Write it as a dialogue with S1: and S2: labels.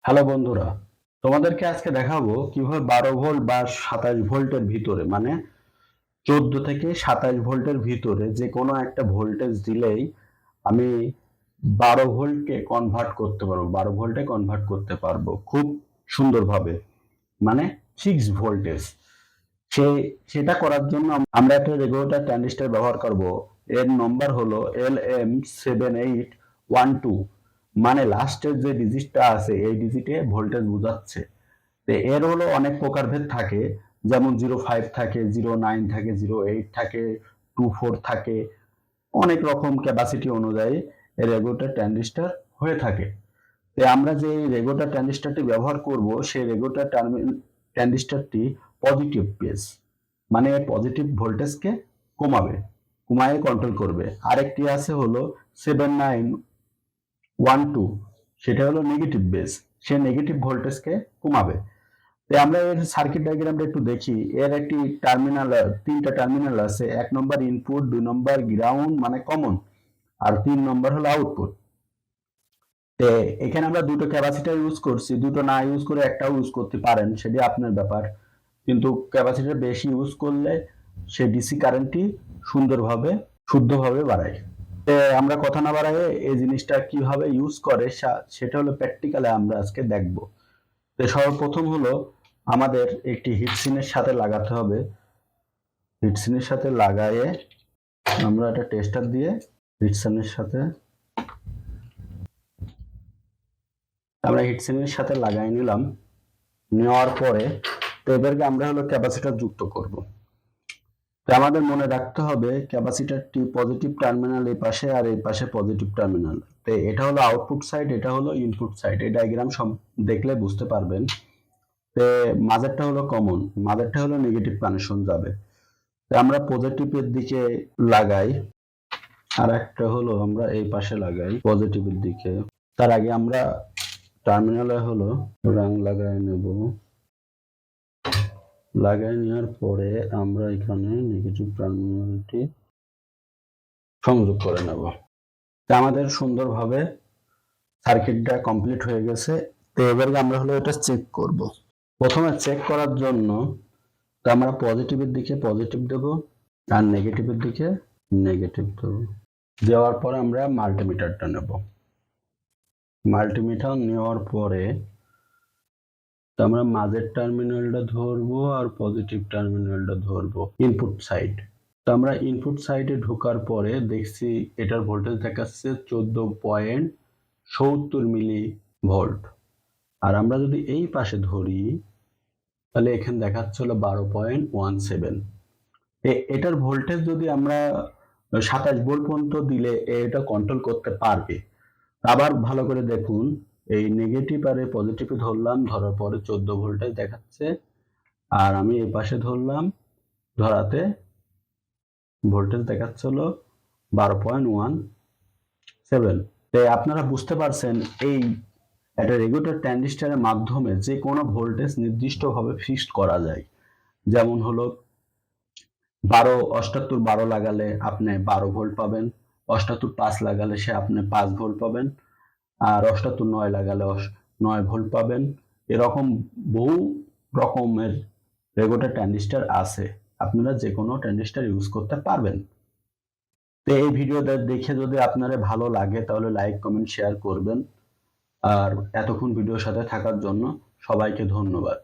S1: Hello বন্ধুরা, তোমাদেরকে আজকে দেখাবো কিভাবে 12 ভোল্ট বা 27 ভোল্টের ভিতরে মানে 14 থেকে 27 ভোল্টের ভিতরে যে কোনো একটা ভোল্টেজ দিলেই আমি 12 ভোল্টকে কনভার্ট করতে পারবো, 12 ভোল্টে কনভার্ট করতে পারবো খুব সুন্দরভাবে, মানে 6 ভোল্টেজ। সেটা করার জন্য আমরা একটা রেগুলেটর ট্রানজিস্টর ব্যবহার করব। এর নম্বর হলো LM7812, মানে লাস্টের যে ডিজিটটা আছে এই ডিজিটে ভোল্টেজ বোঝাচ্ছে। তো এর হলো অনেক প্রকারভেদ থাকে, যেমন 05 থাকে, 09 থাকে, 08 থাকে, 24 থাকে, অনেক রকম ক্যাপাসিটি অনুযায়ী এই রেগুলেটর ট্রানজিস্টর হয়ে থাকে। তো আমরা যে রেগুলেটর ট্রানজিস্টরটি ব্যবহার করব সেই রেগুলেটর ট্রানজিস্টরটি পজিটিভ পেজ, মানে পজিটিভ ভোল্টেজকে কমায় কন্ট্রোল করবে। আরেকটি আছে হলো 7912, সেটা হলো নেগেটিভ বেস, সে নেগেটিভ ভোল্টেজকে কমাবে। তো আমরা এর সার্কিট ডায়াগ্রামটা একটু দেখি। এর একটি টার্মিনাল, তিনটা টার্মিনাল আছে। 1 নম্বর ইনপুট, 2 নম্বর গ্রাউন্ড মানে কমন, আর 3 নম্বর হলো আউটপুট। তো এখানে আমরা দুটো ক্যাপাসিটর ইউজ করছি, দুটো না ইউজ করে একটাও ইউজ করতে পারেন, সেটি আপনার ব্যাপার। কিন্তু ক্যাপাসিটর বেশি ইউজ করলে সে ডিসি কারেন্টটি শুদ্ধভাবে বাড়ায়। আমরা কথা না বাড়াই এই জিনিসটা কিভাবে ইউজ করে সেটা হলো প্র্যাকটিক্যালি আমরা আজকে দেখব। তো সর্বপ্রথম হলো আমাদের একটি হিটসিনের সাথে লাগাতে হবে। হিটসিনের সাথে লাগায়ে আমরা একটা টেস্টার দিয়ে হিটসিনের সাথে লাগাই নিলাম। নেওয়ার পরে তো এবারকে আমরা হলো ক্যাপাসিটর যুক্ত করব। তো আমাদের মনে রাখতে হবে ক্যাপাসিটরটি পজিটিভ টার্মিনাল এই পাশে আর এই পাশে পজিটিভ টার্মিনাল। তো এটা হলো আউটপুট সাইড, এটা হলো ইনপুট সাইড। এই ডায়াগ্রাম দেখলে বুঝতে পারবেন। তো মাঝেরটা হলো কমন, মাঝেরটা হলো নেগেটিভ কানেকশন যাবে। তো আমরা পজিটিভের দিকে লাগাই, আর একটা হলো আমরা এই পাশে লাগাই পজিটিভের দিকে। তার আগে আমরা টার্মিনালে হলো রং লাগাই নেব। লাগাই নেওয়ার পরে আমরা এখানে নেগেটিভ টার্মিনালটি সংযোগ করে নেব। তো আমাদের সুন্দরভাবে সার্কিটটা কমপ্লিট হয়ে গেছে। তো এবারে আমরা হলো এটা চেক করব। প্রথমে চেক করার জন্য তো আমরা পজিটিভের দিকে পজিটিভ দেব, আর নেগেটিভের দিকে নেগেটিভ দেব। দেওয়ার পরে আমরা মাল্টিমিটারটা নেব। মাল্টিমিটার নেওয়ার পরে তো আমরা মাঝের টার্মিনালটা ধরবো আর পজিটিভ টার্মিনালটা ধরবো ইনপুট সাইড। তো আমরা ইনপুট সাইডে ঢোকার পরে দেখছি এটার ভোল্টেজ দেখাচ্ছে 14.70 মিলি ভোল্ট। আর আমরা যদি এই পাশে ধরি তাহলে এখানে দেখাচ্ছে হলো 12.17। এটার ভোল্টেজ যদি আমরা 27 ভোল্ট পর্যন্ত দিলে এটা কন্ট্রোল করতে পারবে। আবার ভালো করে দেখুন, এই নেগেটিভ আর পজিটিভে ধরলাম, ধরার পরে 14 ভোল্টেজ দেখাচ্ছে, আর আমি এই পাশে ধরলাম, ধরাতে ভোল্টেজ দেখাচ্ছে হলো 12.17। তাই আপনারা বুঝতে পারছেন এই একটা রেগুলেটর ট্রানজিস্টরের মাধ্যমে যে কোনো ভোল্টেজ নির্দিষ্টভাবে ফিক্সড করা যায়। যেমন হলো 12 লাগালে আপনি 12 ভোল্ট পাবেন, 78.5 লাগালে সে আপনি 5 ভোল্ট পাবেন, আর 78.9 লাগালে 9 ভোল্ট পাবেন। এরকম বহু রকমের রেগুলেটর ট্রানজিস্টর আছে, আপনারা যে কোনো ট্রানজিস্টর ইউজ করতে পারবেন। তো এই ভিডিওটা দেখে যদি আপনাদের ভালো লাগে তাহলে লাইক, কমেন্ট, শেয়ার করবেন। আর এতক্ষণ ভিডিওর সাথে থাকার জন্য সবাইকে ধন্যবাদ।